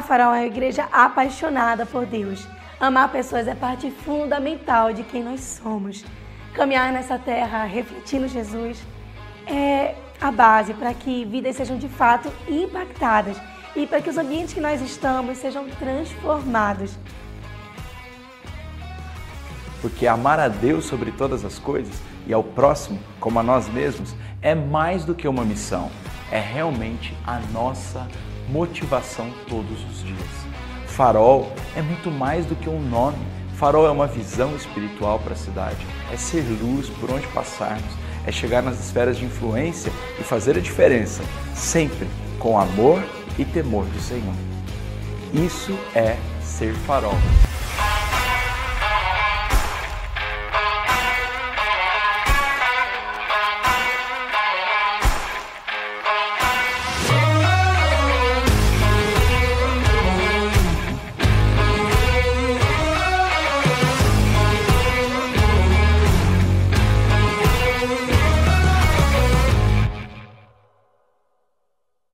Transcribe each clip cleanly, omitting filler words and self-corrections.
A Farol é uma igreja apaixonada por Deus. Amar pessoas é parte fundamental de quem nós somos. Caminhar nessa terra refletindo Jesus é a base para que vidas sejam de fato impactadas e para que os ambientes que nós estamos sejam transformados. Porque amar a Deus sobre todas as coisas e ao próximo como a nós mesmos é mais do que uma missão, é realmente a nossa motivação todos os dias. Farol é muito mais do que um nome. Farol é uma visão espiritual para a cidade, é ser luz por onde passarmos, é chegar nas esferas de influência e fazer a diferença, sempre com amor e temor do Senhor. Isso é ser farol.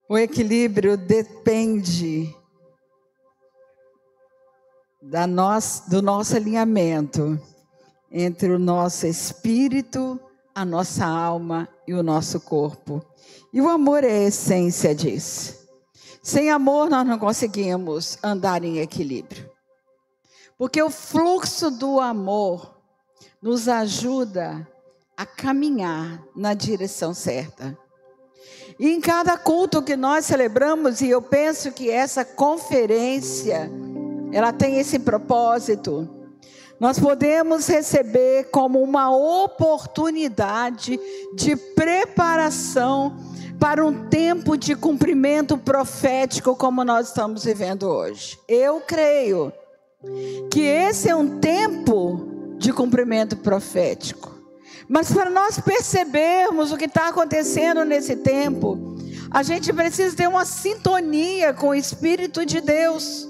O equilíbrio depende do nosso alinhamento entre o nosso espírito, a nossa alma e o nosso corpo. E o amor é a essência disso. Sem amor nós não conseguimos andar em equilíbrio. Porque o fluxo do amor nos ajuda a caminhar na direção certa. E em cada culto que nós celebramos, e eu penso que essa conferência, ela tem esse propósito, nós podemos receber como uma oportunidade de preparação para um tempo de cumprimento profético como nós estamos vivendo hoje. Eu creio que esse é um tempo de cumprimento profético. Mas para nós percebermos o que está acontecendo nesse tempo, a gente precisa ter uma sintonia com o Espírito de Deus.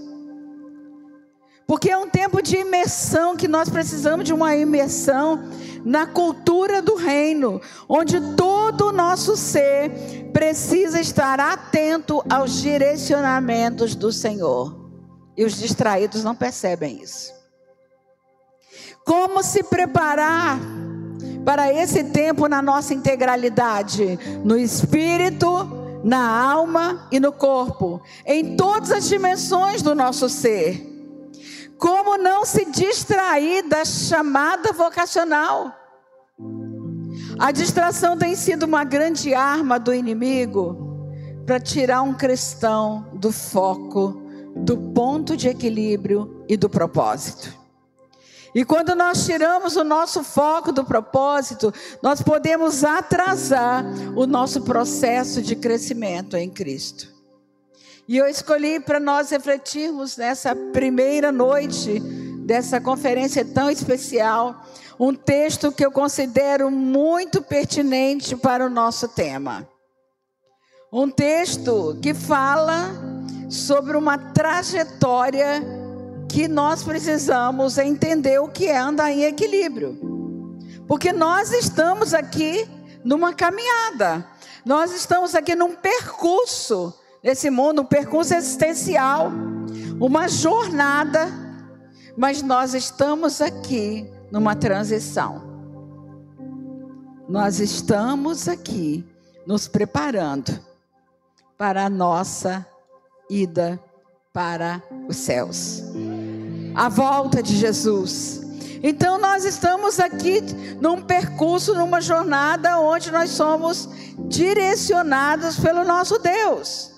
Porque é um tempo de imersão, que nós precisamos de uma imersão na cultura do reino, onde todo o nosso ser precisa estar atento aos direcionamentos do Senhor. E os distraídos não percebem isso. Como se preparar para esse tempo na nossa integralidade, no espírito, na alma e no corpo, em todas as dimensões do nosso ser. Como não se distrair da chamada vocacional? A distração tem sido uma grande arma do inimigo para tirar um cristão do foco, do ponto de equilíbrio e do propósito. E quando nós tiramos o nosso foco do propósito, nós podemos atrasar o nosso processo de crescimento em Cristo. E eu escolhi para nós refletirmos nessa primeira noite dessa conferência tão especial, um texto que eu considero muito pertinente para o nosso tema. Um texto que fala sobre uma trajetória que nós precisamos entender o que é andar em equilíbrio. Porque nós estamos aqui numa caminhada. Nós estamos aqui num percurso nesse mundo, um percurso existencial, uma jornada, mas nós estamos aqui numa transição. Nós estamos aqui nos preparando para a nossa ida para os céus. A volta de Jesus. Então nós estamos aqui num percurso, numa jornada onde nós somos direcionados pelo nosso Deus.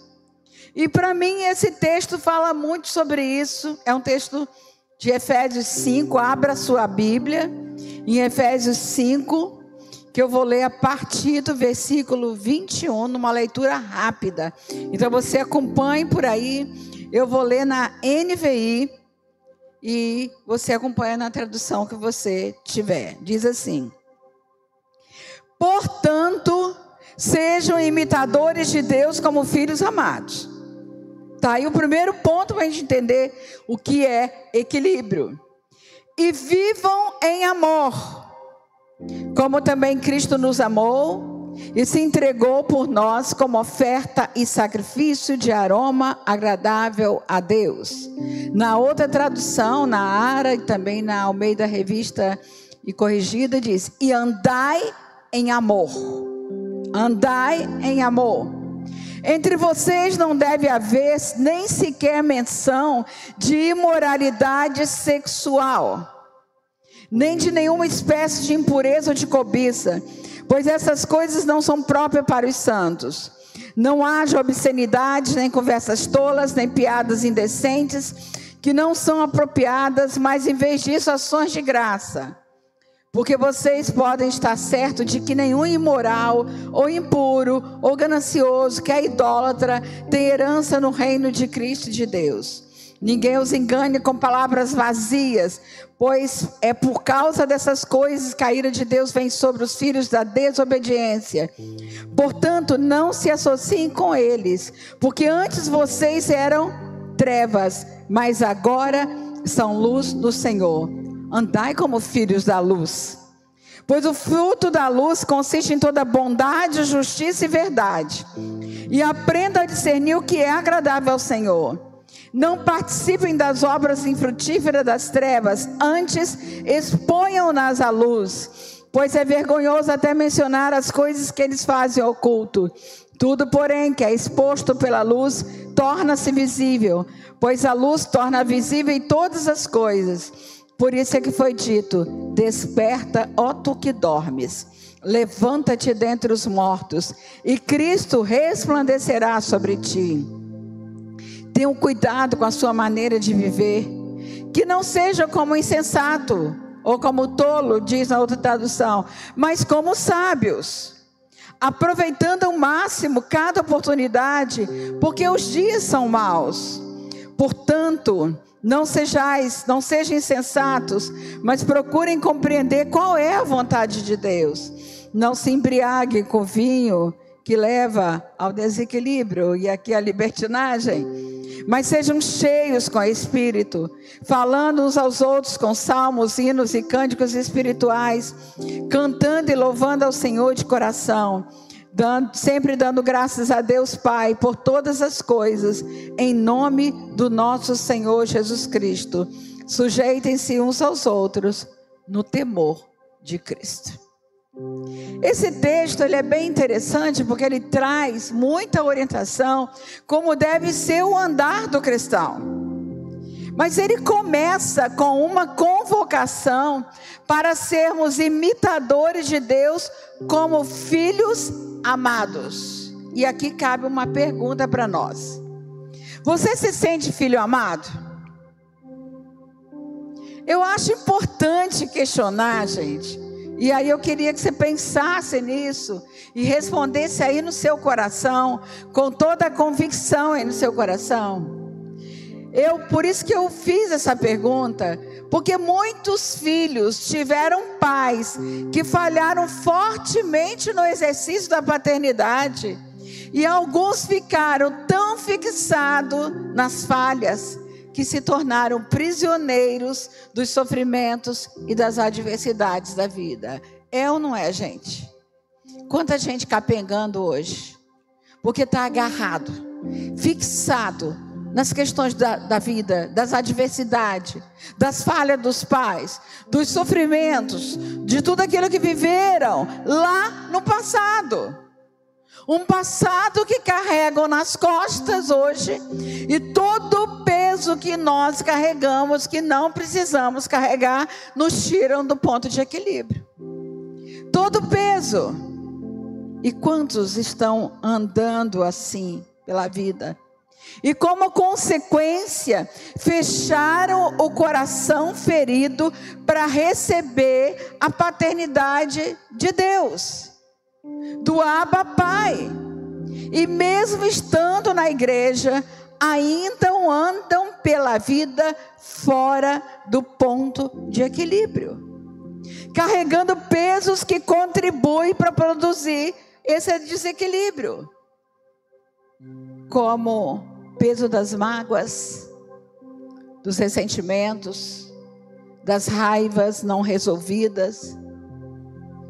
E para mim esse texto fala muito sobre isso. É um texto de Efésios 5, abra sua Bíblia, em Efésios 5, que eu vou ler a partir do versículo 21, numa leitura rápida. Então você acompanhe por aí, eu vou ler na NVI, e você acompanha na tradução que você tiver. Diz assim: portanto, sejam imitadores de Deus como filhos amados. Tá aí o primeiro ponto para a gente entender o que é equilíbrio. E vivam em amor, como também Cristo nos amou e se entregou por nós como oferta e sacrifício de aroma agradável a Deus. Na outra tradução, na Ara e também na Almeida Revista e Corrigida, diz: e andai em amor. Andai em amor. Entre vocês não deve haver nem sequer menção de imoralidade sexual, nem de nenhuma espécie de impureza ou de cobiça, pois essas coisas não são próprias para os santos. Não haja obscenidade, nem conversas tolas, nem piadas indecentes, que não são apropriadas, mas em vez disso, ações de graça. Porque vocês podem estar certos de que nenhum imoral, ou impuro, ou ganancioso, que é idólatra, tem herança no reino de Cristo e de Deus. Ninguém os engane com palavras vazias, pois é por causa dessas coisas que a ira de Deus vem sobre os filhos da desobediência. Portanto, não se associem com eles, porque antes vocês eram trevas, mas agora são luz do Senhor. Andai como filhos da luz, pois o fruto da luz consiste em toda bondade, justiça e verdade. E aprenda a discernir o que é agradável ao Senhor. Não participem das obras infrutíferas das trevas, antes exponham-nas à luz, pois é vergonhoso até mencionar as coisas que eles fazem oculto. Tudo, porém, que é exposto pela luz, torna-se visível, pois a luz torna visível todas as coisas. Por isso é que foi dito: desperta, ó tu que dormes, levanta-te dentre os mortos, e Cristo resplandecerá sobre ti. Tenham cuidado com a sua maneira de viver, que não seja como insensato, ou como tolo, diz na outra tradução, mas como sábios, aproveitando ao máximo cada oportunidade, porque os dias são maus. Portanto, não sejam insensatos, mas procurem compreender qual é a vontade de Deus. Não se embriaguem com vinho, que leva ao desequilíbrio e aqui à libertinagem, mas sejam cheios com o Espírito, falando uns aos outros com salmos, hinos e cânticos espirituais, cantando e louvando ao Senhor de coração, sempre dando graças a Deus Pai por todas as coisas, em nome do nosso Senhor Jesus Cristo. Sujeitem-se uns aos outros no temor de Cristo. Esse texto ele é bem interessante porque ele traz muita orientação como deve ser o andar do cristão. Mas ele começa com uma convocação para sermos imitadores de Deus como filhos amados. E aqui cabe uma pergunta para nós: você se sente filho amado? Eu acho importante questionar, gente. E aí eu queria que você pensasse nisso e respondesse aí no seu coração, com toda a convicção aí no seu coração. Por isso que eu fiz essa pergunta, porque muitos filhos tiveram pais que falharam fortemente no exercício da paternidade, e alguns ficaram tão fixados nas falhas que se tornaram prisioneiros dos sofrimentos e das adversidades da vida. É ou não é, gente? Quanta gente capengando hoje, porque está agarrado, fixado nas questões da vida, das adversidades, das falhas dos pais, dos sofrimentos, de tudo aquilo que viveram lá no passado. Um passado que carregam nas costas hoje, e todo o peso que nós carregamos, que não precisamos carregar, nos tiram do ponto de equilíbrio. Todo o peso. E quantos estão andando assim pela vida? E como consequência, fecharam o coração ferido para receber a paternidade de Deus, do Abba Pai. E mesmo estando na igreja, ainda andam pela vida fora do ponto de equilíbrio, carregando pesos que contribuem para produzir esse desequilíbrio, como peso das mágoas, dos ressentimentos, das raivas não resolvidas,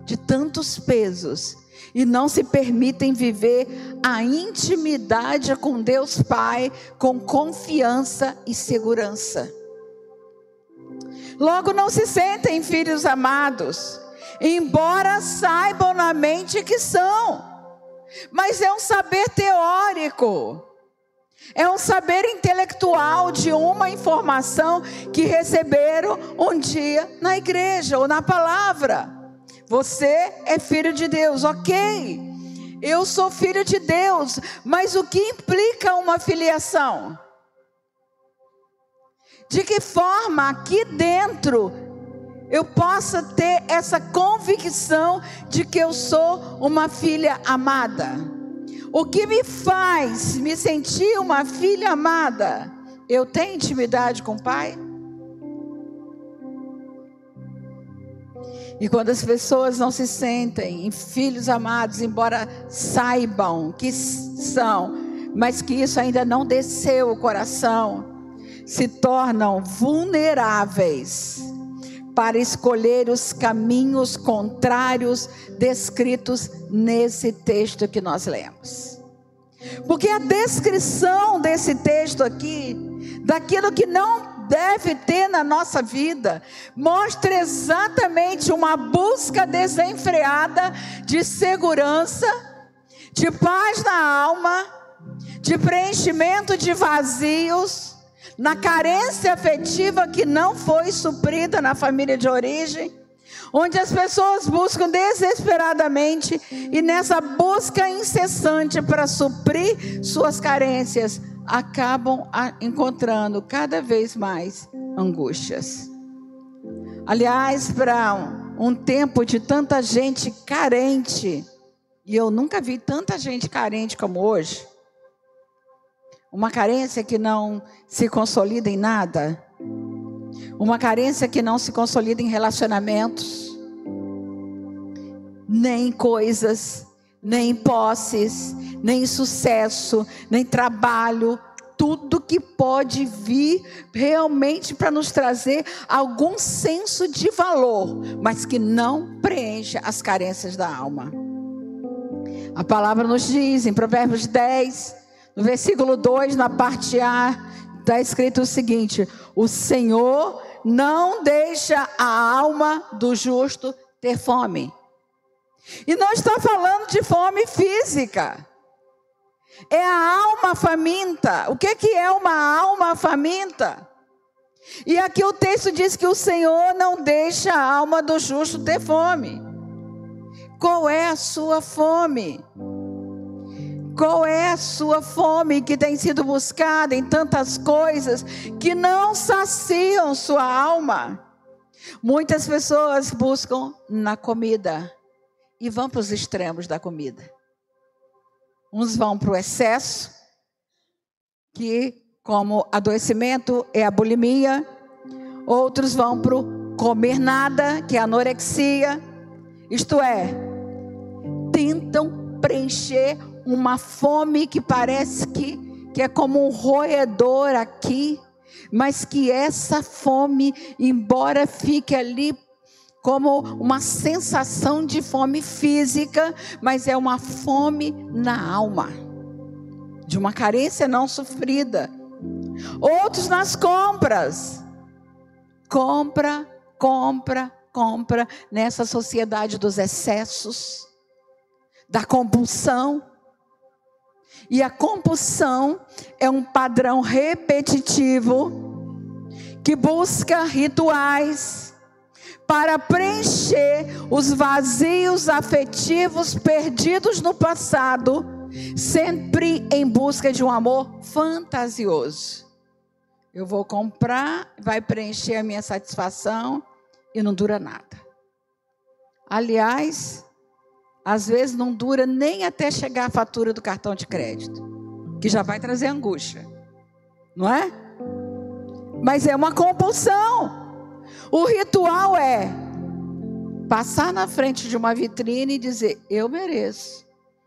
de tantos pesos e não se permitem viver a intimidade com Deus Pai com confiança e segurança. Logo não se sentem filhos amados, embora saibam na mente que são. Mas é um saber teórico, é um saber intelectual de uma informação que receberam um dia na igreja ou na palavra. Você é filho de Deus, ok? Eu sou filho de Deus, mas o que implica uma filiação? De que forma aqui dentro eu possa ter essa convicção de que eu sou uma filha amada? O que me faz me sentir uma filha amada? Eu tenho intimidade com o Pai? E quando as pessoas não se sentem filhos amados, embora saibam que são, mas que isso ainda não desceu o coração, se tornam vulneráveis para escolher os caminhos contrários descritos nesse texto que nós lemos. Porque a descrição desse texto aqui, daquilo que não deve ter na nossa vida, mostra exatamente uma busca desenfreada de segurança, de paz na alma, de preenchimento de vazios, na carência afetiva que não foi suprida na família de origem, onde as pessoas buscam desesperadamente e nessa busca incessante para suprir suas carências, acabam encontrando cada vez mais angústias. Aliás, para um tempo de tanta gente carente, e eu nunca vi tanta gente carente como hoje, uma carência que não se consolida em nada, uma carência que não se consolida em relacionamentos, nem em coisas, nem em posses, nem em sucesso, nem trabalho, tudo que pode vir realmente para nos trazer algum senso de valor, mas que não preenche as carências da alma. A palavra nos diz em Provérbios 10, no versículo 2, na parte A, está escrito o seguinte: o Senhor não deixa a alma do justo ter fome. E não está falando de fome física. É a alma faminta. O que é uma alma faminta? E aqui o texto diz que o Senhor não deixa a alma do justo ter fome. Qual é a sua fome? Qual é a sua fome que tem sido buscada em tantas coisas que não saciam sua alma? Muitas pessoas buscam na comida e vão para os extremos da comida. Uns vão para o excesso, que como adoecimento é a bulimia. Outros vão para o comer nada, que é a anorexia. Isto é, tentam preencher uma fome que parece que é como um roedor aqui, mas que essa fome, embora fique ali como uma sensação de fome física, mas é uma fome na alma, de uma carência não sofrida. Outros nas compras, compra, nessa sociedade dos excessos, da compulsão. E a compulsão é um padrão repetitivo que busca rituais para preencher os vazios afetivos perdidos no passado, sempre em busca de um amor fantasioso. Eu vou comprar, vai preencher a minha satisfação e não dura nada. Aliás, às vezes não dura nem até chegar a fatura do cartão de crédito, que já vai trazer angústia, não é? Mas é uma compulsão. O ritual é passar na frente de uma vitrine e dizer: eu mereço,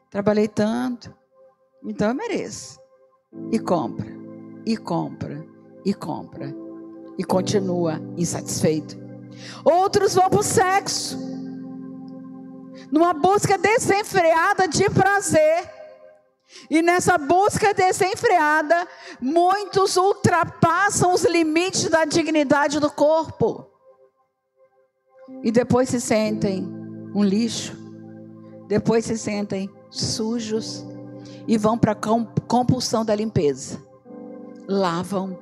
trabalhei tanto, então eu mereço. E compra, e continua insatisfeito. Outros vão para o sexo. numa busca desenfreada de prazer. E nessa busca desenfreada, muitos ultrapassam os limites da dignidade do corpo. E depois se sentem um lixo. Depois se sentem sujos. E vão para a compulsão da limpeza. Lavam,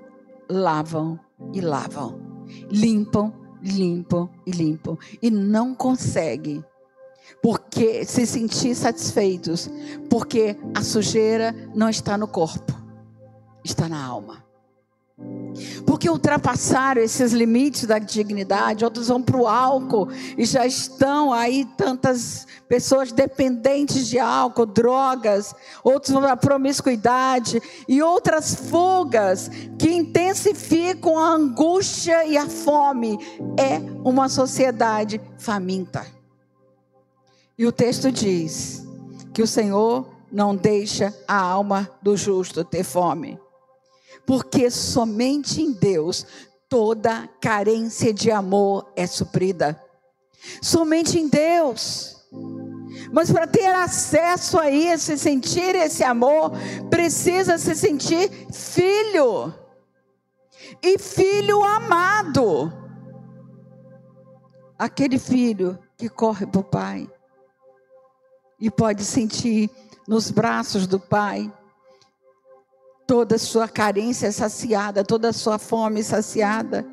lavam e lavam. Limpam, limpam e limpam. E não conseguem porque se sentir satisfeitos, porque a sujeira não está no corpo, está na alma. Porque ultrapassaram esses limites da dignidade, outros vão para o álcool e já estão aí tantas pessoas dependentes de álcool, drogas, outros vão para a promiscuidade e outras fugas que intensificam a angústia e a fome. É uma sociedade faminta. E o texto diz que o Senhor não deixa a alma do justo ter fome. Porque somente em Deus toda carência de amor é suprida. Somente em Deus. Mas para ter acesso a isso e sentir esse amor, precisa se sentir filho. E filho amado. Aquele filho que corre para o pai. E pode sentir nos braços do pai toda a sua carência saciada, toda a sua fome saciada.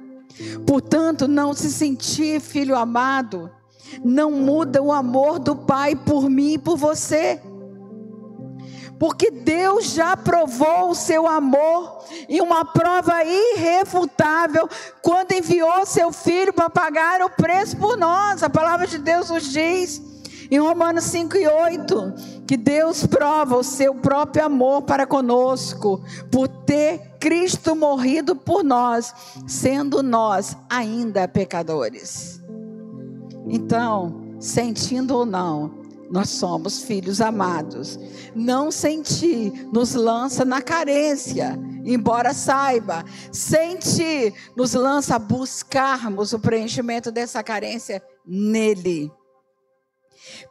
Portanto, não se sentir filho amado não muda o amor do pai por mim e por você. Porque Deus já provou o seu amor em uma prova irrefutável quando enviou seu filho para pagar o preço por nós. A palavra de Deus nos diz em Romanos 5:8, que Deus prova o seu próprio amor para conosco, por ter Cristo morrido por nós, sendo nós ainda pecadores. Então, sentindo ou não, nós somos filhos amados. Não sentir nos lança na carência, embora saiba. Sentir nos lança a buscarmos o preenchimento dessa carência nele.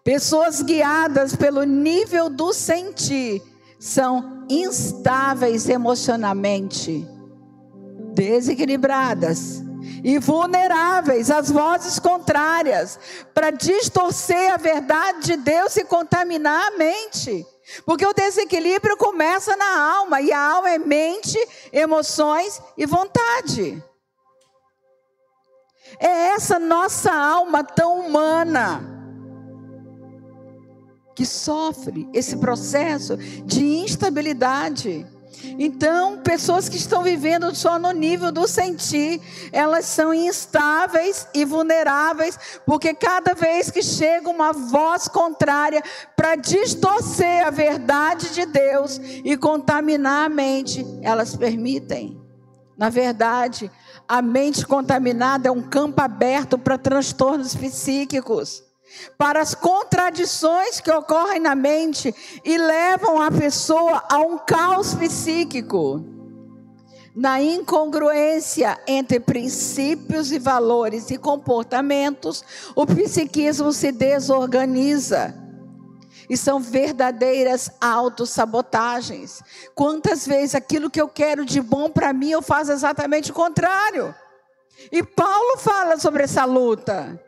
Pessoas guiadas pelo nível do sentir são instáveis emocionalmente, desequilibradas e vulneráveis às vozes contrárias para distorcer a verdade de Deus e contaminar a mente. Porque o desequilíbrio começa na alma, e a alma é mente, emoções e vontade. É essa nossa alma tão humana que sofre esse processo de instabilidade. Então, pessoas que estão vivendo só no nível do sentir, elas são instáveis e vulneráveis, porque cada vez que chega uma voz contrária para distorcer a verdade de Deus e contaminar a mente, elas permitem. Na verdade, a mente contaminada é um campo aberto para transtornos psíquicos, para as contradições que ocorrem na mente e levam a pessoa a um caos psíquico. Na incongruência entre princípios e valores e comportamentos, o psiquismo se desorganiza. E são verdadeiras autossabotagens. Quantas vezes aquilo que eu quero de bom para mim, eu faço exatamente o contrário. E Paulo fala sobre essa luta.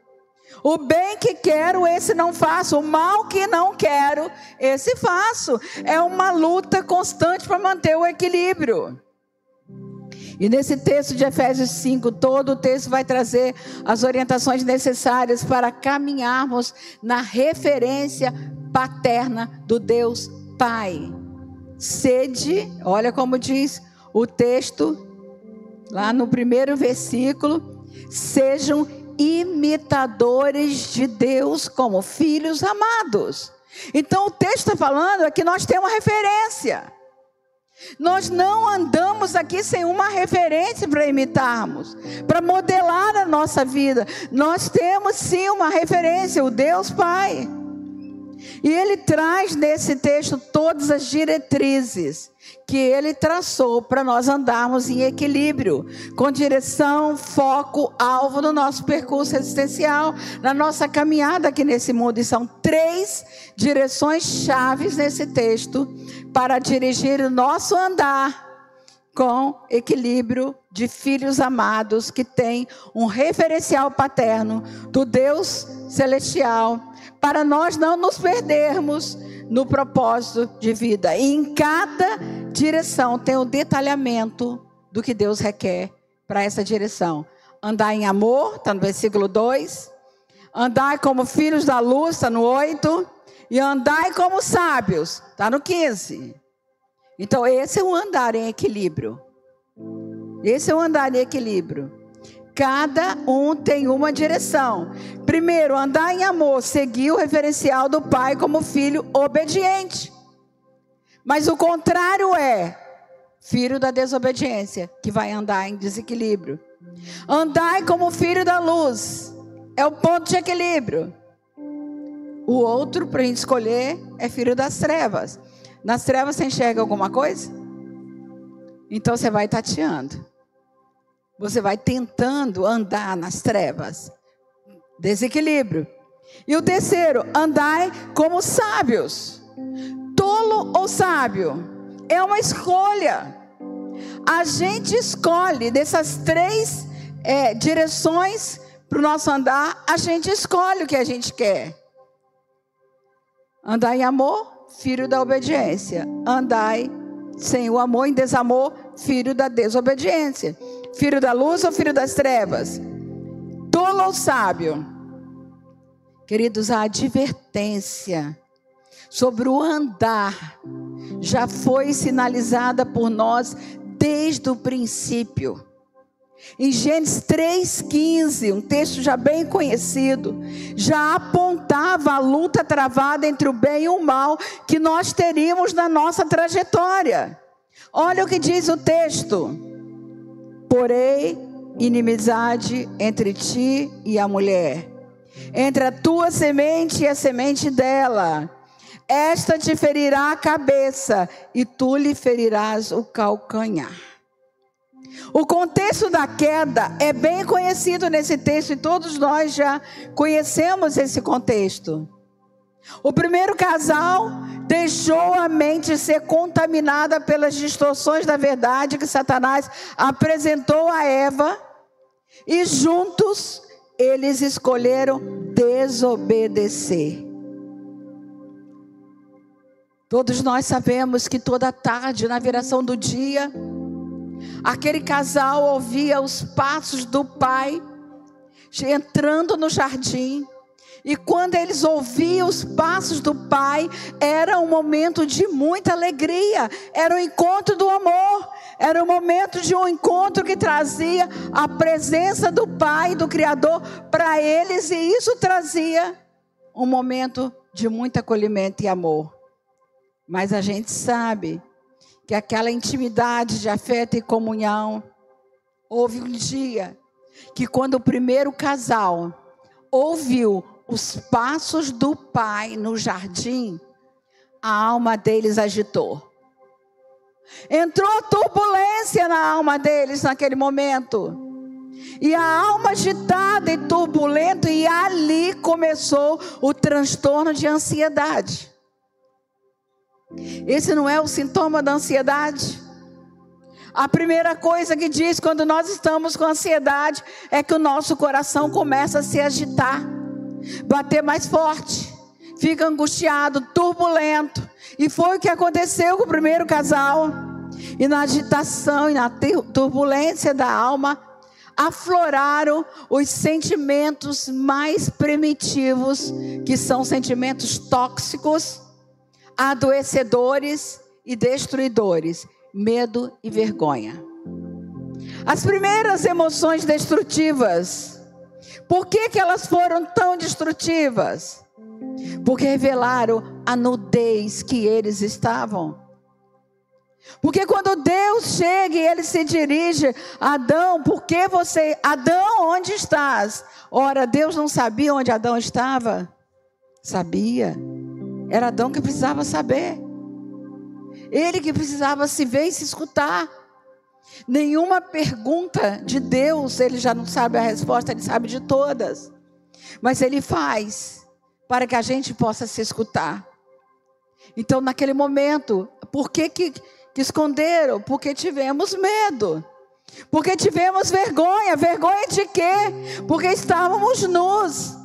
O bem que quero, esse não faço. O mal que não quero, esse faço. É uma luta constante para manter o equilíbrio. E nesse texto de Efésios 5, todo o texto vai trazer as orientações necessárias para caminharmos na referência paterna do Deus Pai. Sede, olha como diz o texto, lá no primeiro versículo, sejam imitadores de Deus como filhos amados. Então o texto está falando é que nós temos uma referência. Nós não andamos aqui sem uma referência para imitarmos, para modelar a nossa vida. Nós temos sim uma referência, o Deus Pai. E ele traz nesse texto todas as diretrizes que ele traçou para nós andarmos em equilíbrio, com direção, foco, alvo no nosso percurso existencial, na nossa caminhada aqui nesse mundo. E são 3 direções chaves nesse texto para dirigir o nosso andar com equilíbrio de filhos amados que têm um referencial paterno do Deus celestial, para nós não nos perdermos no propósito de vida. E em cada direção tem o detalhamento do que Deus requer para essa direção. Andar em amor, está no versículo 2. Andar como filhos da luz, está no 8. E andar como sábios, está no 15. Então esse é o andar em equilíbrio. Esse é o andar em equilíbrio. Cada um tem uma direção. Primeiro, andar em amor, seguir o referencial do pai como filho obediente. Mas o contrário é filho da desobediência, que vai andar em desequilíbrio. Andar como filho da luz é o ponto de equilíbrio. O outro, para a gente escolher, é filho das trevas. Nas trevas você enxerga alguma coisa? Então você vai tateando. Você vai tentando andar nas trevas. Desequilíbrio. E o terceiro, andai como sábios. Tolo ou sábio? É uma escolha. A gente escolhe dessas 3 direções para o nosso andar. A gente escolhe o que a gente quer. Andar em amor, filho da obediência. Andai sem o amor, em desamor, filho da desobediência. Filho da luz ou filho das trevas? Tolo ou sábio? Queridos, a advertência sobre o andar já foi sinalizada por nós desde o princípio. Em Gênesis 3,15, um texto já bem conhecido, já apontava a luta travada entre o bem e o mal que nós teríamos na nossa trajetória. Olha o que diz o texto: porém, inimizade entre ti e a mulher, entre a tua semente e a semente dela. Esta te ferirá a cabeça e tu lhe ferirás o calcanhar. O contexto da queda é bem conhecido nesse texto e todos nós já conhecemos esse contexto. O primeiro casal deixou a mente ser contaminada pelas distorções da verdade que Satanás apresentou a Eva, e juntos eles escolheram desobedecer. Todos nós sabemos que toda tarde, na viração do dia, aquele casal ouvia os passos do pai entrando no jardim. E quando eles ouviam os passos do pai, era um momento de muita alegria. Era o encontro do amor. Era o momento de um encontro que trazia a presença do pai, do Criador, para eles. E isso trazia um momento de muito acolhimento e amor. Mas a gente sabe que aquela intimidade de afeto e comunhão, houve um dia que quando o primeiro casal ouviu os passos do pai no jardim, a alma deles agitou. Entrou turbulência na alma deles naquele momento. E a alma agitada e turbulenta, e ali começou o transtorno de ansiedade. Esse não é o sintoma da ansiedade? A primeira coisa que diz quando nós estamos com ansiedade é que o nosso coração começa a se agitar, bater mais forte, fica angustiado, turbulento. E foi o que aconteceu com o primeiro casal. E na agitação e na turbulência da alma, afloraram os sentimentos mais primitivos, que são sentimentos tóxicos, adoecedores e destruidores: medo e vergonha. As primeiras emoções destrutivas, por que elas foram tão destrutivas? Porque revelaram a nudez que eles estavam. Porque quando Deus chega e Ele se dirige a Adão, Adão, onde estás? Ora, Deus não sabia onde Adão estava? Sabia. Era Adão que precisava saber. Ele que precisava se ver e se escutar. Nenhuma pergunta de Deus, ele já não sabe a resposta, ele sabe de todas. Mas ele faz para que a gente possa se escutar. Então, naquele momento, por que esconderam? Porque tivemos medo. Porque tivemos vergonha. Vergonha de quê? Porque estávamos nus.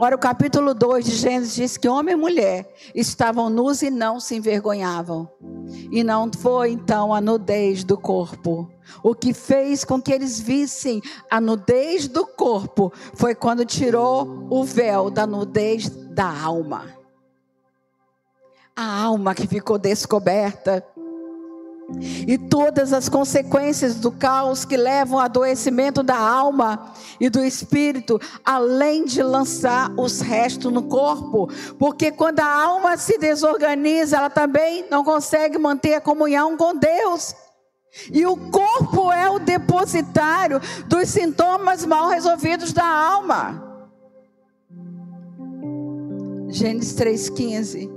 Ora, o capítulo 2 de Gênesis diz que homem e mulher estavam nus e não se envergonhavam. E não foi então a nudez do corpo. O que fez com que eles vissem a nudez do corpo foi quando tirou o véu da nudez da alma. A alma que ficou descoberta. E todas as consequências do caos que levam ao adoecimento da alma e do espírito, além de lançar os restos no corpo. Porque quando a alma se desorganiza, ela também não consegue manter a comunhão com Deus. E o corpo é o depositário dos sintomas mal resolvidos da alma. Gênesis 3,15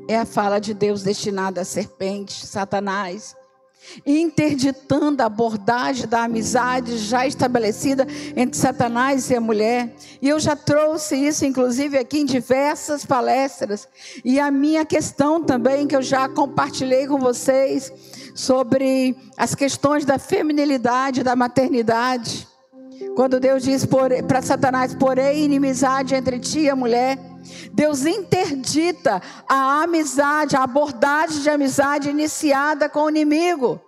é a fala de Deus destinada à serpente, Satanás, interditando a abordagem da amizade já estabelecida entre Satanás e a mulher. E eu já trouxe isso inclusive aqui em diversas palestras. E a minha questão também, que eu já compartilhei com vocês, sobre as questões da feminilidade, da maternidade. Quando Deus diz para Satanás: porém inimizade entre ti e a mulher, Deus interdita a amizade, a abordagem de amizade iniciada com o inimigo.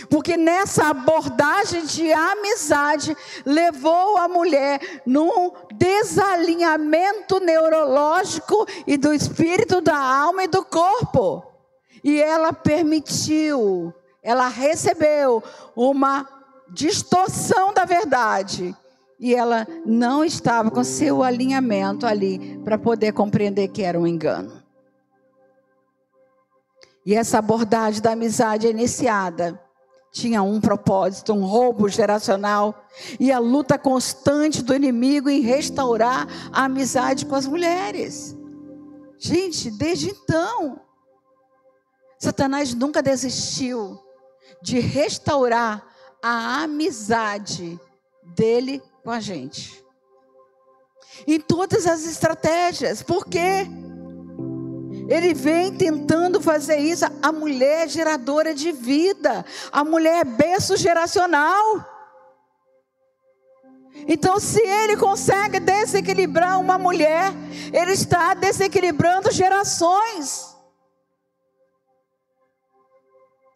Porque nessa abordagem de amizade, levou a mulher num desalinhamento neurológico e do espírito, da alma e do corpo. E ela permitiu, ela recebeu uma distorção da verdade. E ela não estava com seu alinhamento ali para poder compreender que era um engano. E essa abordagem da amizade iniciada tinha um propósito, um roubo geracional e a luta constante do inimigo em restaurar a amizade com as mulheres. Gente, desde então, Satanás nunca desistiu de restaurar a amizade dele com a gente. Em todas as estratégias. Por quê? Ele vem tentando fazer isso. A mulher é geradora de vida. A mulher é berço geracional. Então, se ele consegue desequilibrar uma mulher, ele está desequilibrando gerações.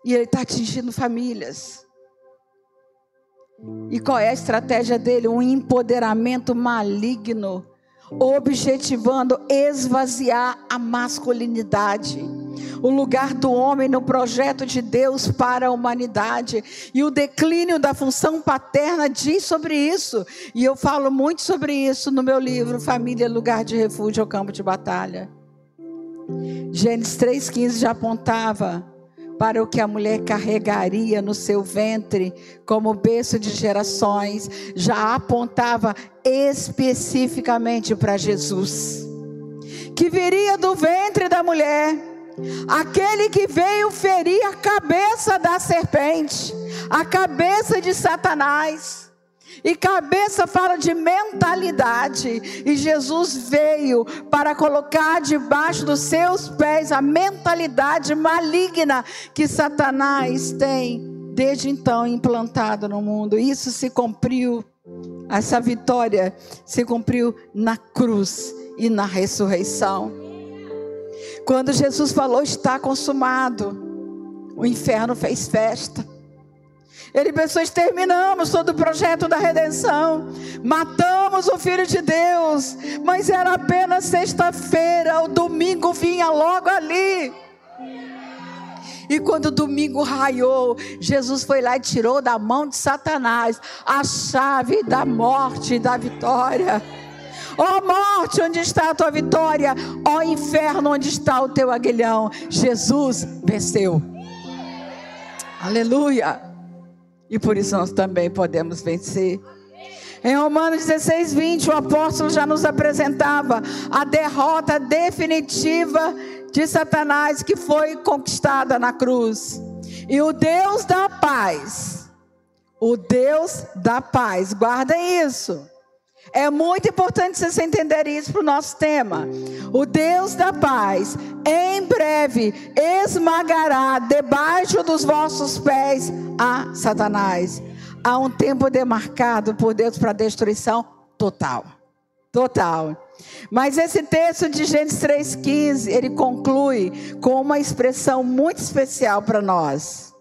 E ele está atingindo famílias. E qual é a estratégia dele? Um empoderamento maligno, objetivando esvaziar a masculinidade, o lugar do homem no projeto de Deus para a humanidade. E o declínio da função paterna diz sobre isso. E eu falo muito sobre isso no meu livro Família, Lugar de Refúgio ou Campo de Batalha. Gênesis 3,15 já apontava para o que a mulher carregaria no seu ventre como berço de gerações, já apontava especificamente para Jesus, que viria do ventre da mulher, aquele que veio ferir a cabeça da serpente, a cabeça de Satanás. E cabeça fala de mentalidade. E Jesus veio para colocar debaixo dos seus pés a mentalidade maligna que Satanás tem desde então implantado no mundo. Isso se cumpriu, essa vitória se cumpriu na cruz e na ressurreição. Quando Jesus falou: está consumado, o inferno fez festa. Ele pensou: exterminamos todo o projeto da redenção, matamos o Filho de Deus, mas era apenas sexta-feira, o domingo vinha logo ali. E quando o domingo raiou, Jesus foi lá e tirou da mão de Satanás a chave da morte e da vitória. Ó morte, onde está a tua vitória? Ó inferno, onde está o teu aguilhão? Jesus venceu. Aleluia. E por isso nós também podemos vencer. Em Romanos 16:20, o apóstolo já nos apresentava a derrota definitiva de Satanás que foi conquistada na cruz. E o Deus da paz, guardem isso. É muito importante vocês entenderem isso para o nosso tema. O Deus da paz, em breve, esmagará debaixo dos vossos pés a Satanás. Há um tempo demarcado por Deus para destruição total. Mas esse texto de Gênesis 3,15, ele conclui com uma expressão muito especial para nós.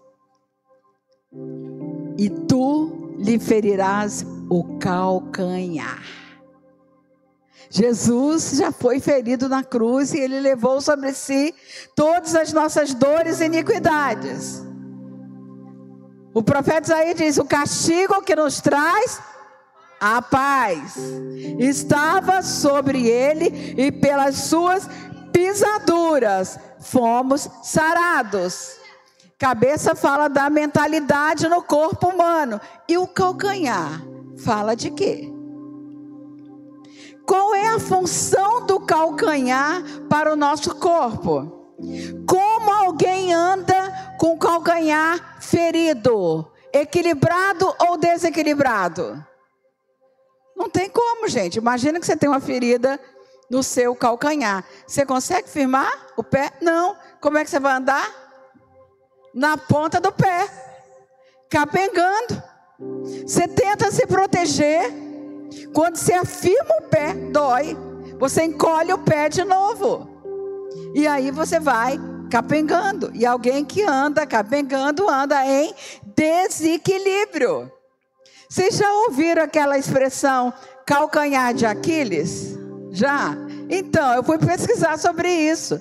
E tu lhe ferirás o calcanhar. Jesus já foi ferido na cruz e ele levou sobre si todas as nossas dores e iniquidades. O profeta Isaías diz: o castigo que nos traz a paz estava sobre ele, e pelas suas pisaduras fomos sarados. Cabeça fala da mentalidade no corpo humano. E o calcanhar fala de quê? Qual é a função do calcanhar para o nosso corpo? Como alguém anda com o calcanhar ferido? Equilibrado ou desequilibrado? Não tem como, gente. Imagina que você tem uma ferida no seu calcanhar. Você consegue firmar o pé? Não. Como é que você vai andar? Na ponta do pé, capengando. Você tenta se proteger. Quando você afirma o pé, dói. Você encolhe o pé de novo. E aí você vai capengando. E alguém que anda capengando, anda em desequilíbrio. Vocês já ouviram aquela expressão calcanhar de Aquiles? Já? Então, eu fui pesquisar sobre isso.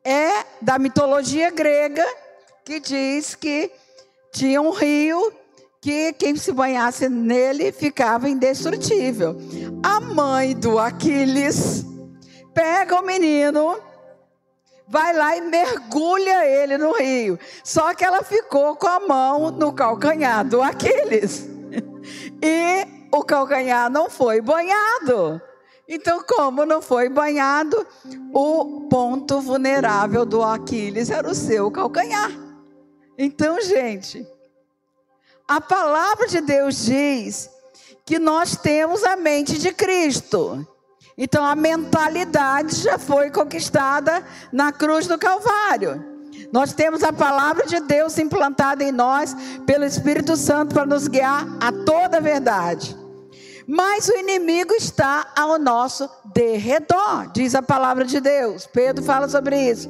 É da mitologia grega, que diz que tinha um rio que quem se banhasse nele ficava indestrutível. A mãe do Aquiles pega o menino, vai lá e mergulha ele no rio. Só que ela ficou com a mão no calcanhar do Aquiles. E o calcanhar não foi banhado. Então, como não foi banhado, o ponto vulnerável do Aquiles era o seu calcanhar. Então, gente, a palavra de Deus diz que nós temos a mente de Cristo. Então, a mentalidade já foi conquistada na cruz do Calvário. Nós temos a palavra de Deus implantada em nós pelo Espírito Santo para nos guiar a toda a verdade. Mas o inimigo está ao nosso derredor, diz a palavra de Deus. Pedro fala sobre isso.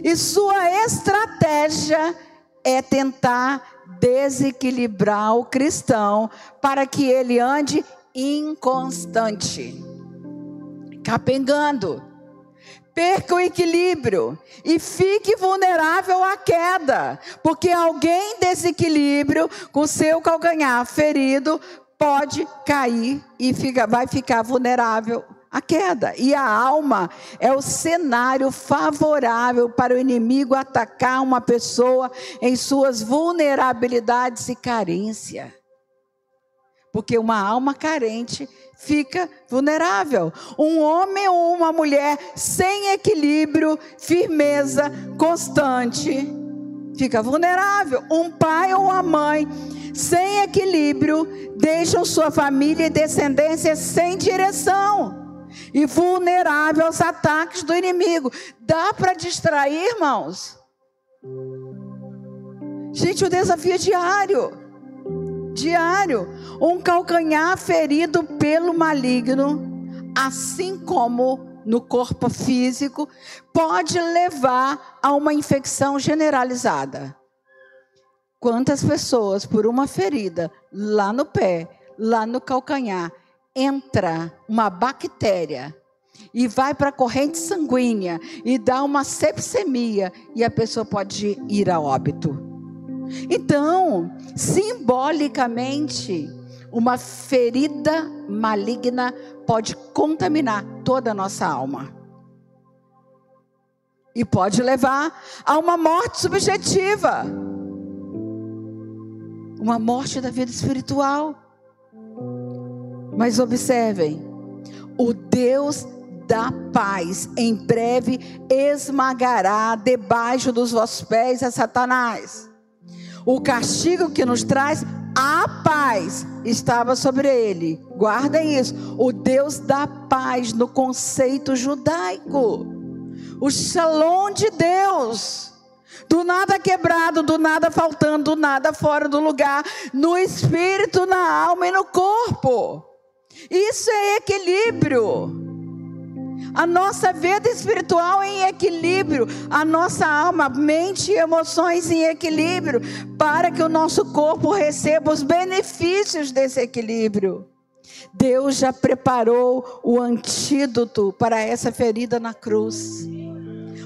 E sua estratégia é tentar desequilibrar o cristão para que ele ande inconstante, capengando, perca o equilíbrio e fique vulnerável à queda, porque alguém em desequilíbrio com seu calcanhar ferido pode cair e vai ficar vulnerável à queda. E a alma é o cenário favorável para o inimigo atacar uma pessoa em suas vulnerabilidades e carência. Porque uma alma carente fica vulnerável. Um homem ou uma mulher sem equilíbrio, firmeza, constante, fica vulnerável. Um pai ou uma mãe sem equilíbrio deixam sua família e descendência sem direção e vulnerável aos ataques do inimigo. Dá para distrair, irmãos? Gente, o desafio é diário. Um calcanhar ferido pelo maligno, assim como no corpo físico, pode levar a uma infecção generalizada. Quantas pessoas, por uma ferida lá no pé, lá no calcanhar, entra uma bactéria e vai para a corrente sanguínea e dá uma sepsemia e a pessoa pode ir a óbito. Então, simbolicamente, uma ferida maligna pode contaminar toda a nossa alma. E pode levar a uma morte subjetiva. Uma morte da vida espiritual. Mas observem, o Deus da paz em breve esmagará debaixo dos vossos pés a Satanás. O castigo que nos traz a paz estava sobre ele. Guardem isso. O Deus da paz no conceito judaico. O shalom de Deus. Do nada quebrado, do nada faltando, do nada fora do lugar. No espírito, na alma e no corpo. Isso é equilíbrio. A nossa vida espiritual em equilíbrio, a nossa alma, mente e emoções em equilíbrio, para que o nosso corpo receba os benefícios desse equilíbrio. Deus já preparou o antídoto para essa ferida na cruz.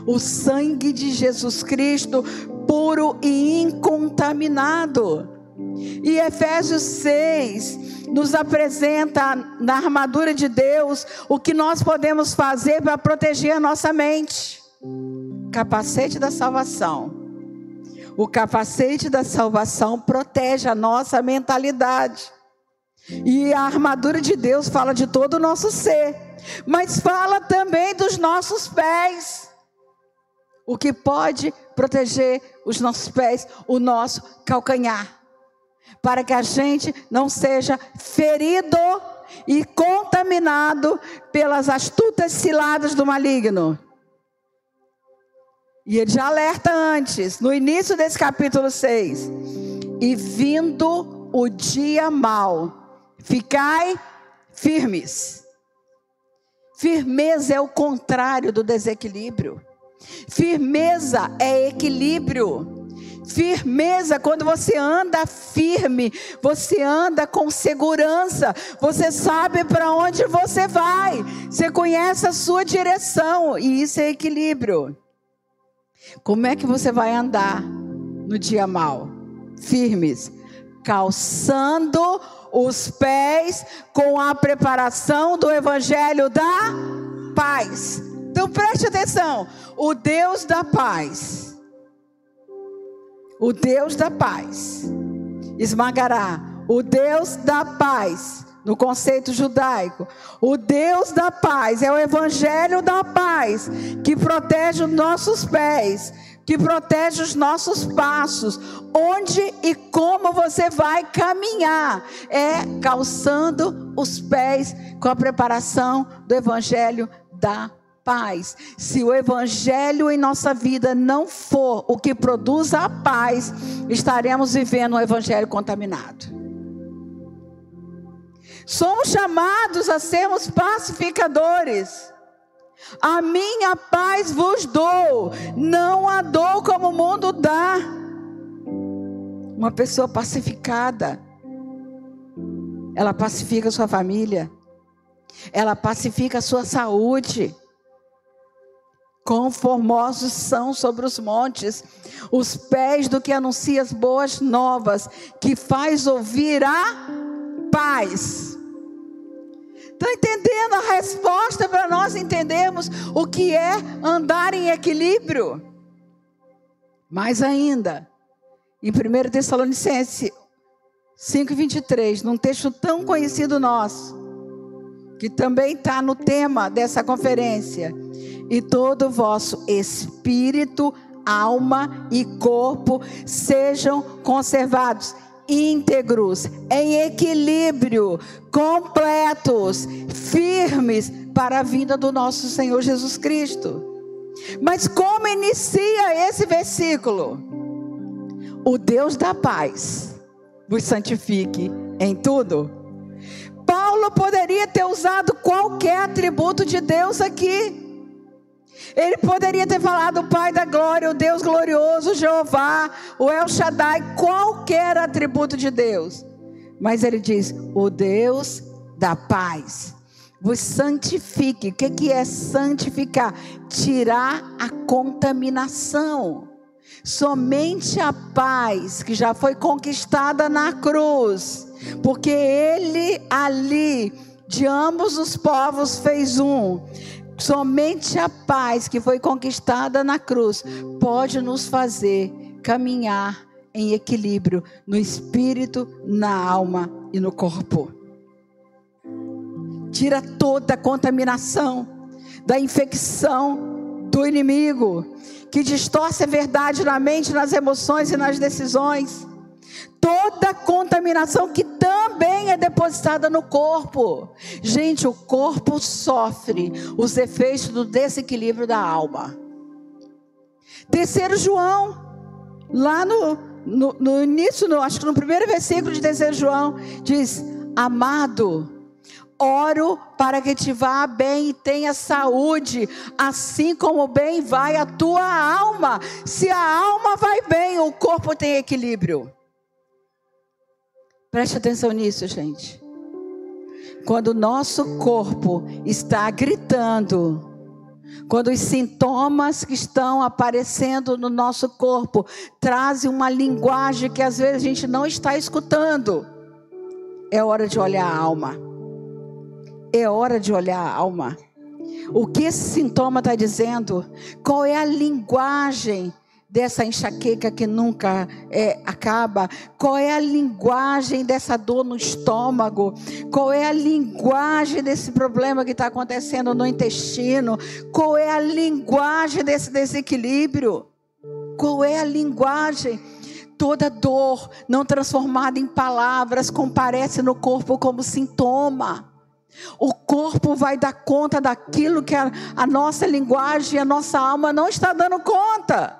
O sangue de Jesus Cristo, puro e incontaminado. E Efésios 6 nos apresenta na armadura de Deus o que nós podemos fazer para proteger a nossa mente. Capacete da salvação. O capacete da salvação protege a nossa mentalidade. E a armadura de Deus fala de todo o nosso ser, mas fala também dos nossos pés. O que pode proteger os nossos pés? O nosso calcanhar. Para que a gente não seja ferido e contaminado pelas astutas ciladas do maligno. E ele já alerta antes, no início desse capítulo 6. E vindo o dia mau, ficai firmes. Firmeza é o contrário do desequilíbrio. Firmeza é equilíbrio. Firmeza, quando você anda firme, você anda com segurança, você sabe para onde você vai, você conhece a sua direção, e isso é equilíbrio. Como é que você vai andar no dia mau? Firmes, calçando os pés com a preparação do evangelho da paz. Então preste atenção, o Deus da paz, o Deus da paz esmagará. O Deus da paz, no conceito judaico, o Deus da paz é o evangelho da paz, que protege os nossos pés, que protege os nossos passos. Onde e como você vai caminhar é calçando os pés com a preparação do evangelho da paz. Se o evangelho em nossa vida não for o que produz a paz, estaremos vivendo um evangelho contaminado. Somos chamados a sermos pacificadores. A minha paz vos dou, não a dou como o mundo dá. Uma pessoa pacificada, ela pacifica a sua família, ela pacifica a sua saúde. Quão formosos são sobre os montes os pés do que anuncia as boas novas, que faz ouvir a paz. Estão entendendo a resposta para nós entendermos o que é andar em equilíbrio? Mais ainda, em 1 Tessalonicenses 5:23, num texto tão conhecido nosso, que também está no tema dessa conferência: e todo o vosso espírito, alma e corpo sejam conservados íntegros, em equilíbrio, completos, firmes para a vinda do nosso Senhor Jesus Cristo. Mas como inicia esse versículo? O Deus da paz vos santifique em tudo. Paulo poderia ter usado qualquer atributo de Deus aqui. Ele poderia ter falado o Pai da glória, o Deus glorioso, Jeová, o El Shaddai, qualquer atributo de Deus. Mas ele diz, o Deus da paz vos santifique. O que é santificar? Tirar a contaminação. Somente a paz que já foi conquistada na cruz, porque ele ali, de ambos os povos, fez um. Somente a paz que foi conquistada na cruz pode nos fazer caminhar em equilíbrio no espírito, na alma e no corpo. Tira toda a contaminação. da infecção do inimigo, que distorce a verdade na mente, nas emoções e nas decisões. Toda contaminação que também é depositada no corpo. Gente, o corpo sofre os efeitos do desequilíbrio da alma. 3 João, lá no início, acho que no primeiro versículo de 3 João, diz: amado, oro para que te vá bem e tenha saúde, assim como bem vai a tua alma. Se a alma vai bem, o corpo tem equilíbrio. Preste atenção nisso, gente. Quando o nosso corpo está gritando, quando os sintomas que estão aparecendo no nosso corpo trazem uma linguagem que às vezes a gente não está escutando, é hora de olhar a alma. É hora de olhar a alma. O que esse sintoma está dizendo? Qual é a linguagem dessa enxaqueca que nunca acaba? Qual é a linguagem dessa dor no estômago? Qual é a linguagem desse problema que está acontecendo no intestino? Qual é a linguagem desse desequilíbrio? Qual é a linguagem? Toda dor não transformada em palavras comparece no corpo como sintoma. O corpo vai dar conta daquilo que a nossa linguagem, a nossa alma não está dando conta.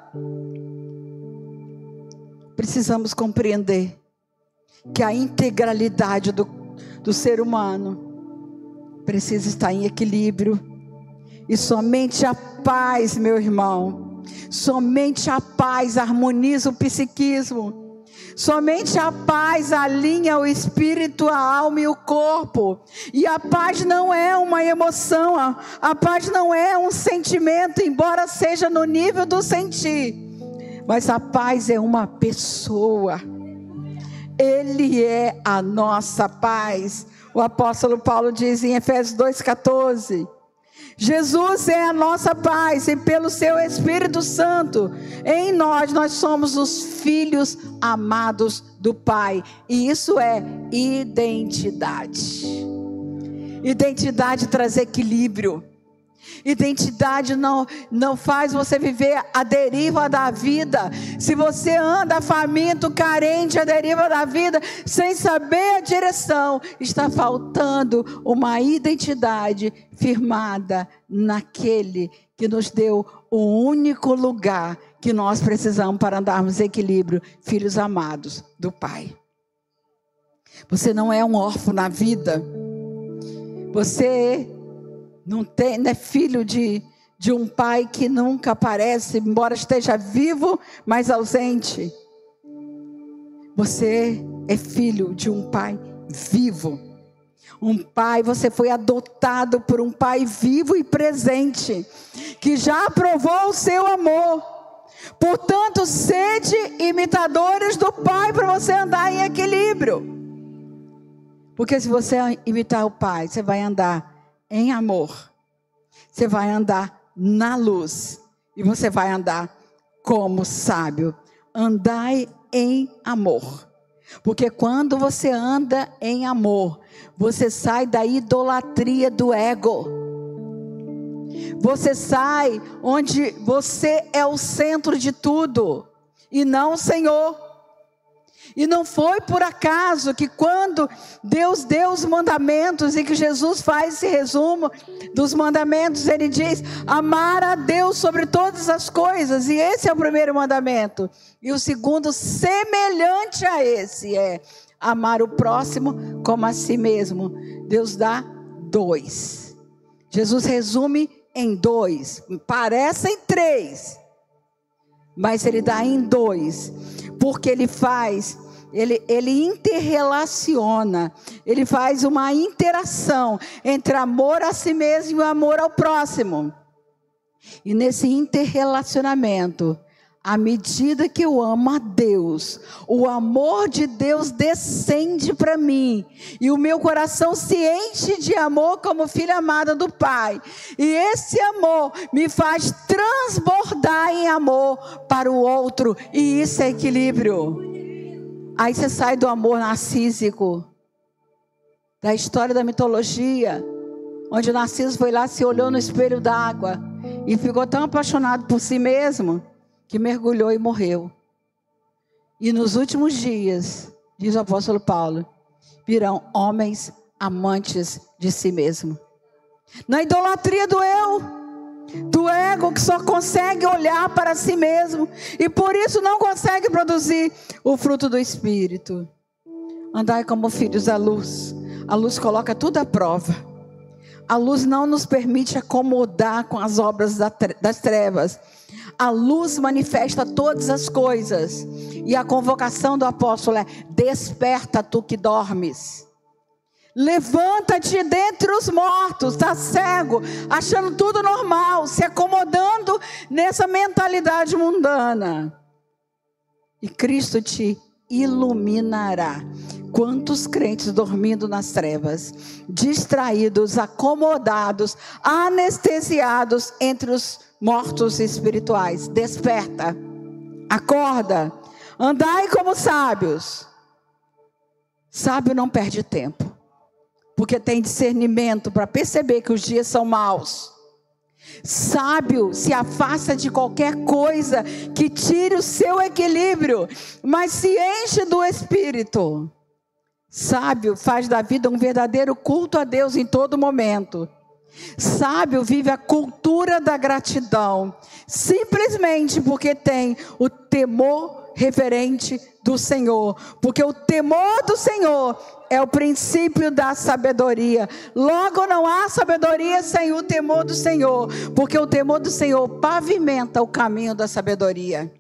Precisamos compreender que a integralidade do ser humano precisa estar em equilíbrio. E somente a paz, meu irmão, somente a paz harmoniza o psiquismo. Somente a paz alinha o espírito, a alma e o corpo. E a paz não é uma emoção, a paz não é um sentimento, embora seja no nível do sentir. Mas a paz é uma pessoa. Ele é a nossa paz. O apóstolo Paulo diz em Efésios 2,14: Jesus é a nossa paz, e pelo seu Espírito Santo em nós somos os filhos amados do Pai. E isso é identidade. Identidade traz equilíbrio. Identidade não faz você viver a deriva da vida. Se você anda faminto, carente, a deriva da vida, sem saber a direção, está faltando uma identidade firmada naquele que nos deu o único lugar que nós precisamos para andarmos em equilíbrio, filhos amados do Pai. Você não é um órfão na vida. Você não é filho de um pai que nunca aparece, embora esteja vivo, mas ausente. Você é filho de um pai vivo. Um pai, você foi adotado por um pai vivo e presente, que já aprovou o seu amor. Portanto, sede imitadores do Pai para você andar em equilíbrio. Porque se você imitar o Pai, você vai andar em amor, você vai andar na luz, e você vai andar como sábio. Andai em amor, porque quando você anda em amor, você sai da idolatria do ego. Você sai onde você é o centro de tudo e não o Senhor. E não foi por acaso que quando Deus deu os mandamentos e que Jesus faz esse resumo dos mandamentos, ele diz: amar a Deus sobre todas as coisas. E esse é o primeiro mandamento. E o segundo, semelhante a esse, é amar o próximo como a si mesmo. Deus dá 2. Jesus resume em 2. Parecem 3, mas ele dá em 2. Porque ele faz, ele interrelaciona, ele faz uma interação entre amor a si mesmo e amor ao próximo. E nesse interrelacionamento, à medida que eu amo a Deus, o amor de Deus descende para mim. E o meu coração se enche de amor como filha amada do Pai. E esse amor me faz transbordar em amor para o outro. E isso é equilíbrio. Aí você sai do amor narcísico, da história da mitologia, onde Narciso foi lá, se olhou no espelho d'água e ficou tão apaixonado por si mesmo que mergulhou e morreu. E nos últimos dias, diz o apóstolo Paulo, virão homens amantes de si mesmo. Na idolatria do eu, do ego, que só consegue olhar para si mesmo e por isso não consegue produzir o fruto do Espírito. Andai como filhos da luz. A luz coloca tudo à prova. A luz não nos permite acomodar com as obras das trevas. A luz manifesta todas as coisas. E a convocação do apóstolo é: desperta tu que dormes. Levanta-te dentre os mortos. Está cego, achando tudo normal, se acomodando nessa mentalidade mundana. E Cristo te iluminará. Quantos crentes dormindo nas trevas, distraídos, acomodados, anestesiados entre os mortos espirituais. Desperta, acorda, andai como sábios. Sábio não perde tempo, porque tem discernimento para perceber que os dias são maus. Sábio se afasta de qualquer coisa que tire o seu equilíbrio, mas se enche do Espírito. Sábio faz da vida um verdadeiro culto a Deus em todo momento. Sábio vive a cultura da gratidão, simplesmente porque tem o temor reverente do Senhor. Porque o temor do Senhor é o princípio da sabedoria. Logo não há sabedoria sem o temor do Senhor, porque o temor do Senhor pavimenta o caminho da sabedoria.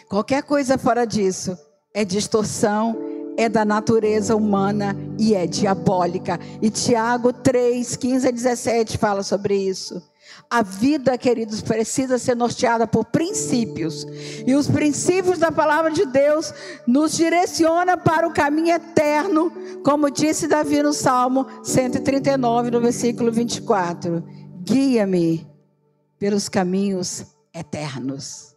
Qualquer coisa fora disso é distorção, é da natureza humana e é diabólica. E Tiago 3, 15 a 17 fala sobre isso. A vida, queridos, precisa ser norteada por princípios. E os princípios da palavra de Deus nos direciona para o caminho eterno, como disse Davi no Salmo 139, no versículo 24. Guia-me pelos caminhos eternos.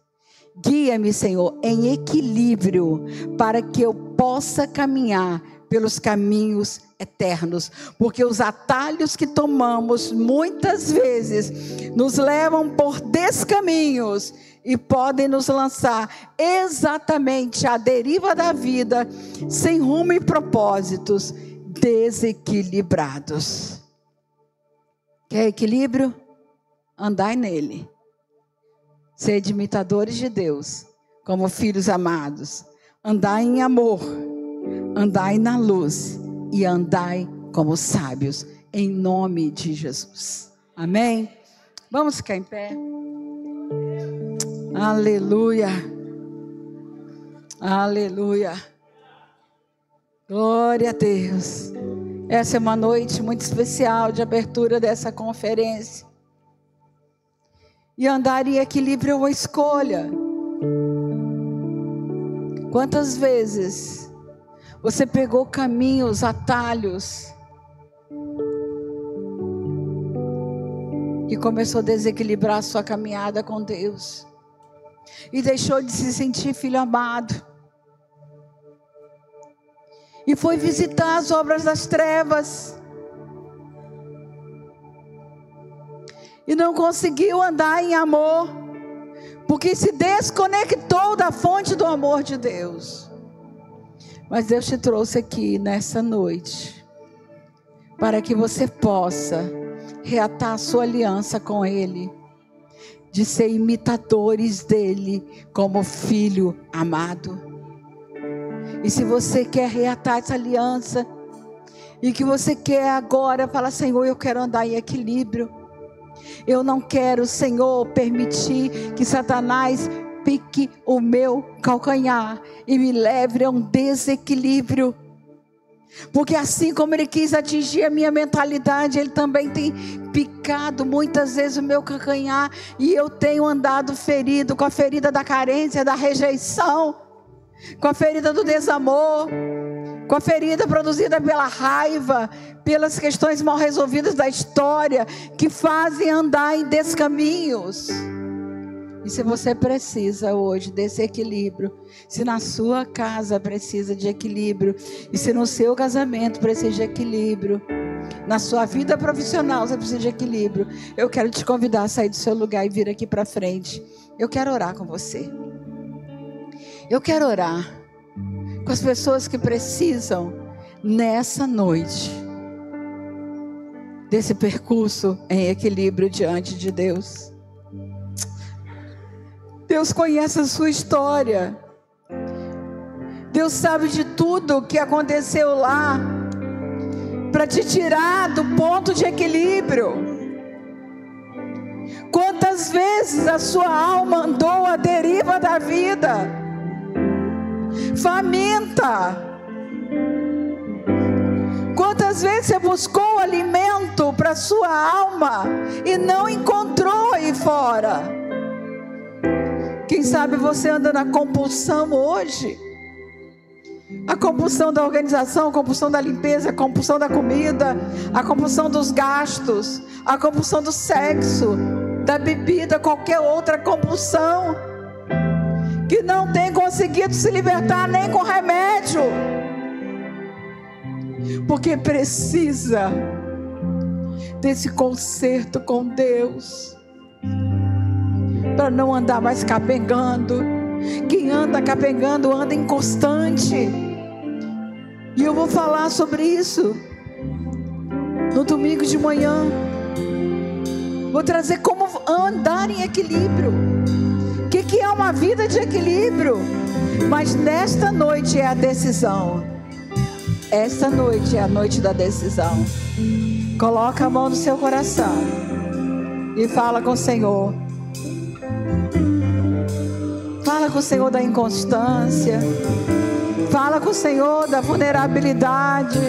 Guia-me, Senhor, em equilíbrio, para que eu possa caminhar pelos caminhos eternos. Porque os atalhos que tomamos, muitas vezes, nos levam por descaminhos e podem nos lançar exatamente à deriva da vida, sem rumo e propósitos, desequilibrados. Quer equilíbrio? Andai nele. Sede imitadores de Deus, como filhos amados. Andai em amor, andai na luz e andai como sábios, em nome de Jesus. Amém? Vamos ficar em pé. Aleluia. Aleluia. Glória a Deus. Essa é uma noite muito especial de abertura dessa conferência. E andar em equilíbrio é uma escolha. Quantas vezes você pegou caminhos, atalhos e começou a desequilibrar a sua caminhada com Deus e deixou de se sentir filho amado e foi visitar as obras das trevas e não conseguiu andar em amor, porque se desconectou da fonte do amor de Deus. Mas Deus te trouxe aqui nessa noite para que você possa reatar a sua aliança com Ele, de ser imitadores dEle como filho amado. E se você quer reatar essa aliança e que você quer agora falar: Senhor, eu quero andar em equilíbrio. Eu não quero, Senhor, permitir que Satanás pique o meu calcanhar e me leve a um desequilíbrio. Porque assim como ele quis atingir a minha mentalidade, ele também tem picado muitas vezes o meu calcanhar. E eu tenho andado ferido, com a ferida da carência, da rejeição, com a ferida do desamor, com a ferida produzida pela raiva, pelas questões mal resolvidas da história, que fazem andar em descaminhos. E se você precisa hoje desse equilíbrio, se na sua casa precisa de equilíbrio, e se no seu casamento precisa de equilíbrio, Na sua vida profissional você precisa de equilíbrio. Eu quero te convidar a sair do seu lugar e vir aqui para frente. Eu quero orar com você. Eu quero orar com as pessoas que precisam nessa noite desse percurso em equilíbrio diante de Deus. Deus conhece a sua história. Deus sabe de tudo o que aconteceu lá para te tirar do ponto de equilíbrio. Quantas vezes a sua alma andou à deriva da vida, faminta? Quantas vezes você buscou alimento para sua alma e não encontrou aí fora? Quem sabe você anda na compulsão hoje? A compulsão da organização, a compulsão da limpeza, a compulsão da comida, a compulsão dos gastos, a compulsão do sexo, da bebida, qualquer outra compulsão que não tem conseguido se libertar nem com remédio, porque precisa desse conserto com Deus, para não andar mais capengando. Quem anda capengando anda inconstante, e eu vou falar sobre isso no domingo de manhã. Vou trazer como andar em equilíbrio, o que é uma vida de equilíbrio. Mas nesta noite é a decisão. Esta noite é a noite da decisão. Coloca a mão no seu coração e fala com o Senhor. Fala com o Senhor da inconstância. Fala com o Senhor da vulnerabilidade,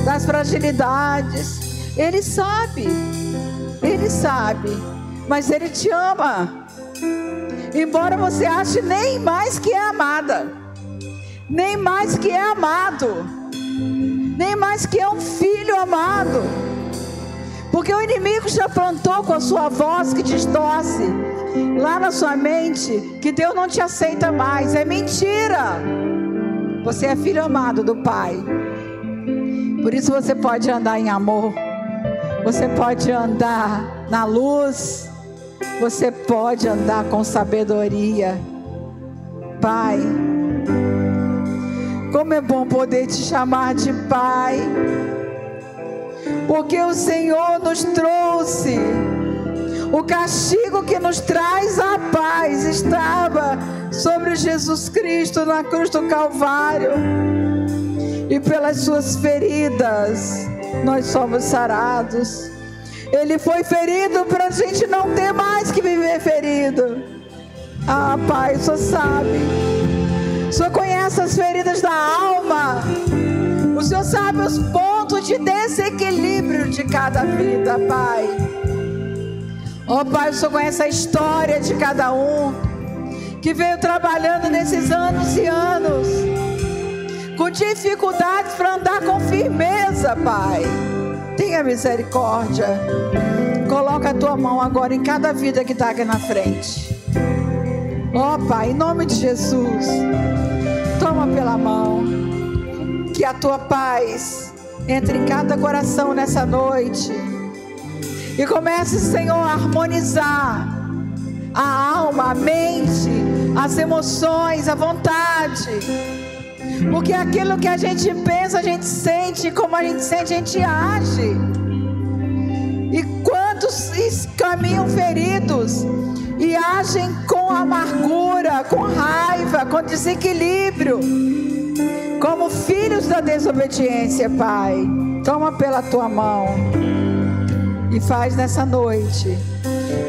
das fragilidades. Ele sabe, mas Ele te ama. Embora você ache nem mais que é amada, nem mais que é amado, nem mais que é um filho amado, porque o inimigo já plantou com a sua voz que distorce lá na sua mente que Deus não te aceita mais. É mentira. Você é filho amado do Pai. Por isso você pode andar em amor, você pode andar na luz, você pode andar com sabedoria. Pai, como é bom poder te chamar de Pai, porque o Senhor nos trouxe. O castigo que nos traz a paz estava sobre Jesus Cristo na cruz do Calvário, e pelas suas feridas nós somos sarados. Ele foi ferido para a gente não ter mais que viver ferido. Ah, Pai, o Senhor sabe, o Senhor conhece as feridas da alma, o Senhor sabe os pontos de desequilíbrio de cada vida, Pai. Oh, Pai, o Senhor conhece a história de cada um que veio trabalhando nesses anos e anos, com dificuldades para andar com firmeza, Pai. Tenha misericórdia. Coloca a tua mão agora em cada vida que está aqui na frente. Ó, Pai, em nome de Jesus, toma pela mão, que a tua paz entre em cada coração nessa noite, e comece, Senhor, a harmonizar a alma, a mente, as emoções, a vontade, porque aquilo que a gente pensa, a gente sente, como a gente sente, a gente age. E quantos caminham feridos e agem com amargura, com raiva, com desequilíbrio, como filhos da desobediência, Pai. Toma pela tua mão e faz nessa noite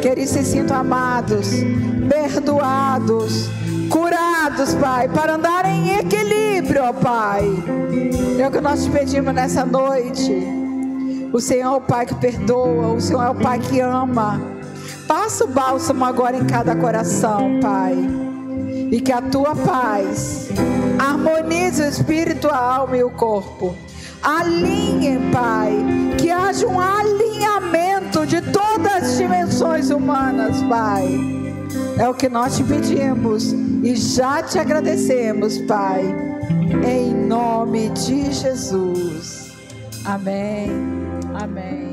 que eles se sintam amados, perdoados, curados, Pai, para andar em equilíbrio, ó Pai. É o que nós te pedimos nessa noite. O Senhor é o Pai que perdoa, o Senhor é o Pai que ama. Passa o bálsamo agora em cada coração, Pai, e que a tua paz harmonize o espírito, a alma e o corpo. Alinhe, Pai, que haja um alinhamento de todas as dimensões humanas, Pai. É o que nós te pedimos e já te agradecemos, Pai, em nome de Jesus. Amém. Amém.